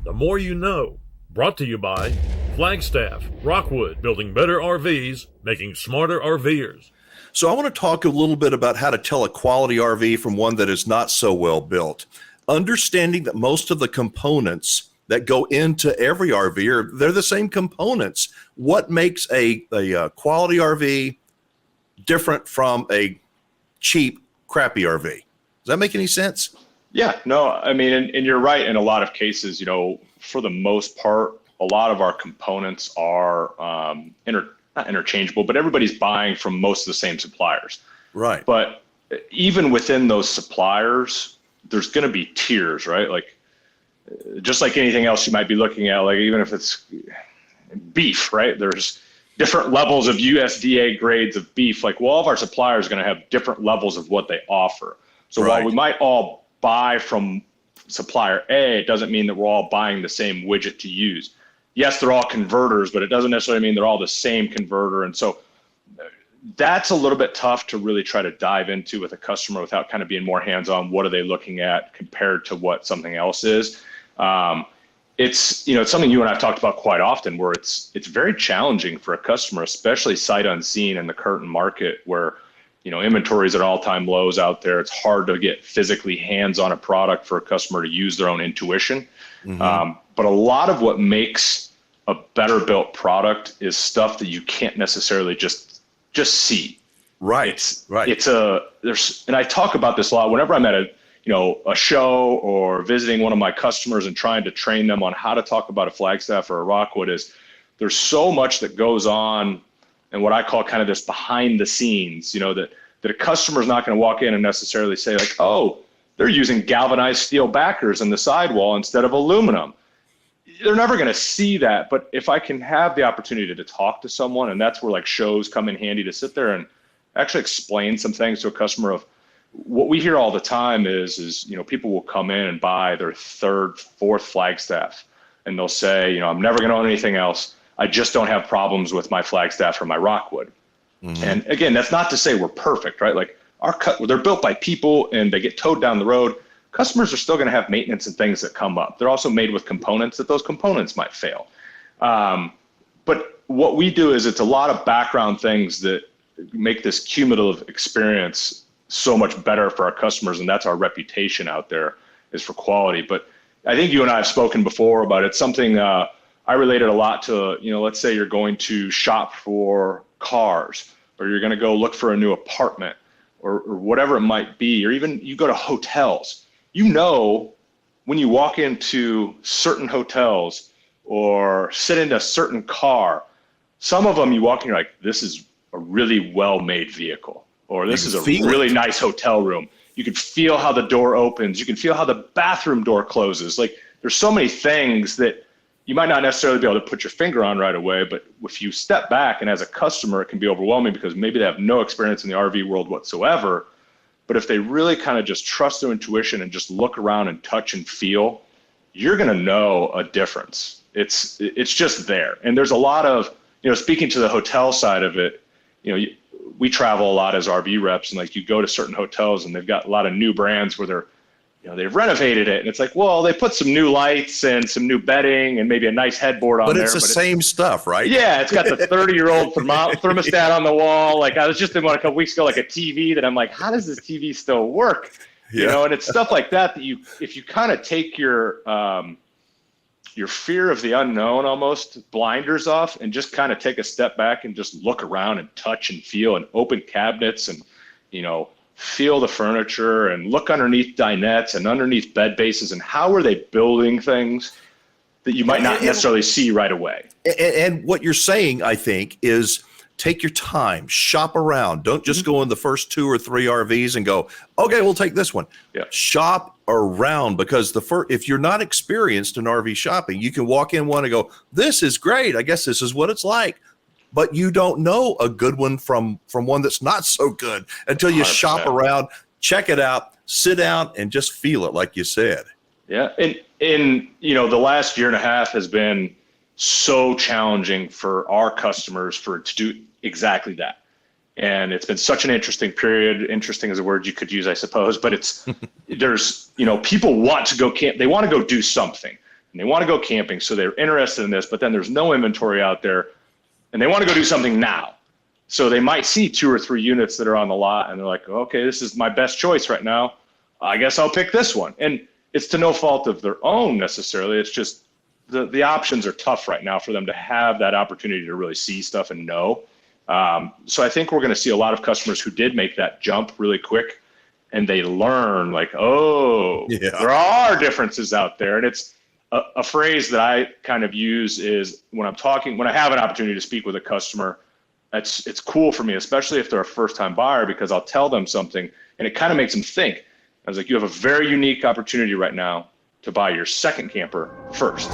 The more you know. Brought to you by Flagstaff, Rockwood, building better RVs, making smarter RVers. So I want to talk a little bit about how to tell a quality RV from one that is not so well built. Understanding that most of the components that go into every RV they're the same components. What makes a quality RV different from a cheap, crappy RV? Does that make any sense? Yeah, no, I mean, and you're right in a lot of cases, for the most part, a lot of our components are not interchangeable, but everybody's buying from most of the same suppliers. Right. But even within those suppliers, there's going to be tiers, right? Like, just like anything else you might be looking at, like even if it's beef, right? There's different levels of USDA grades of beef. Like, well, all of our suppliers are going to have different levels of what they offer. So right. While we might all buy from supplier A, it doesn't mean that we're all buying the same widget to use. Yes, they're all converters, but it doesn't necessarily mean they're all the same converter. And so that's a little bit tough to really try to dive into with a customer without kind of being more hands-on. What are they looking at compared to what something else is? It's something you and I've talked about quite often, where it's very challenging for a customer, especially sight unseen in the current market where inventories at all-time lows out there. It's hard to get physically hands on a product for a customer to use their own intuition. Mm-hmm. But a lot of what makes a better built product is stuff that you can't necessarily just see. Right. And I talk about this a lot whenever I'm at a show or visiting one of my customers and trying to train them on how to talk about a Flagstaff or a Rockwood. Is there's so much that goes on and what I call kind of this behind the scenes, that a customer's not going to walk in and necessarily say like, oh, they're using galvanized steel backers in the sidewall instead of aluminum. They're never going to see that. But if I can have the opportunity to talk to someone, and that's where like shows come in handy, to sit there and actually explain some things to a customer. Of what we hear all the time is people will come in and buy their third, fourth Flagstaff, and they'll say, I'm never going to own anything else. I just don't have problems with my Flagstaff or my Rockwood. Mm-hmm. And again, that's not to say we're perfect, right? Like they're built by people and they get towed down the road. Customers are still going to have maintenance and things that come up. They're also made with components that those components might fail. But what we do is it's a lot of background things that make this cumulative experience so much better for our customers. And that's our reputation out there, is for quality. But I think you and I have spoken before about it. Something I related a lot to, let's say you're going to shop for cars, or you're going to go look for a new apartment, or whatever it might be, or even you go to hotels. When you walk into certain hotels or sit in a certain car, some of them you walk in, you're like, this is a really well-made vehicle, or this is a really nice hotel room. You can feel how the door opens. You can feel how the bathroom door closes. Like, there's so many things that you might not necessarily be able to put your finger on right away, but if you step back, and as a customer, it can be overwhelming because maybe they have no experience in the RV world whatsoever. But if they really kind of just trust their intuition and just look around and touch and feel, you're going to know a difference. It's just there. And there's a lot of, speaking to the hotel side of it, we travel a lot as RV reps, and like you go to certain hotels and they've got a lot of new brands where they've renovated it, and it's like, well, they put some new lights and some new bedding and maybe a nice headboard on there. But it's the same stuff, right? Yeah, it's got the 30-year-old thermostat on the wall. Like, I was just in one a couple weeks ago, like a TV that I'm like, how does this TV still work? Yeah. And it's stuff like that if you kind of take your fear of the unknown, almost blinders off, and just kind of take a step back and just look around and touch and feel and open cabinets and, feel the furniture and look underneath dinettes and underneath bed bases, and how are they building things that you might not necessarily see right away. And what you're saying, I think, is take your time, shop around. Don't just go in the first 2 or 3 RVs and go, okay, we'll take this one. Yeah. Shop around, because if you're not experienced in RV shopping, you can walk in one and go, this is great. I guess this is what it's like. But you don't know a good one from one that's not so good until you 100%. Shop around, check it out, sit down, and just feel it, like you said. Yeah, and the last year and a half has been so challenging for our customers to do exactly that. And it's been such an interesting period. Interesting is a word you could use, I suppose, but there's people want to go camp. They want to go do something. and they want to go camping. So they're interested in this, but then there's no inventory out there and they want to go do something now. So they might see 2 or 3 units that are on the lot and they're like, okay, this is my best choice right now. I guess I'll pick this one. And it's to no fault of their own necessarily. It's just the options are tough right now for them to have that opportunity to really see stuff and know. So I think we're going to see a lot of customers who did make that jump really quick and they learn like, there are differences out there. And it's a phrase that I kind of use is when I have an opportunity to speak with a customer, it's cool for me, especially if they're a first-time buyer, because I'll tell them something and it kind of makes them think. I was like, you have a very unique opportunity right now to buy your second camper first.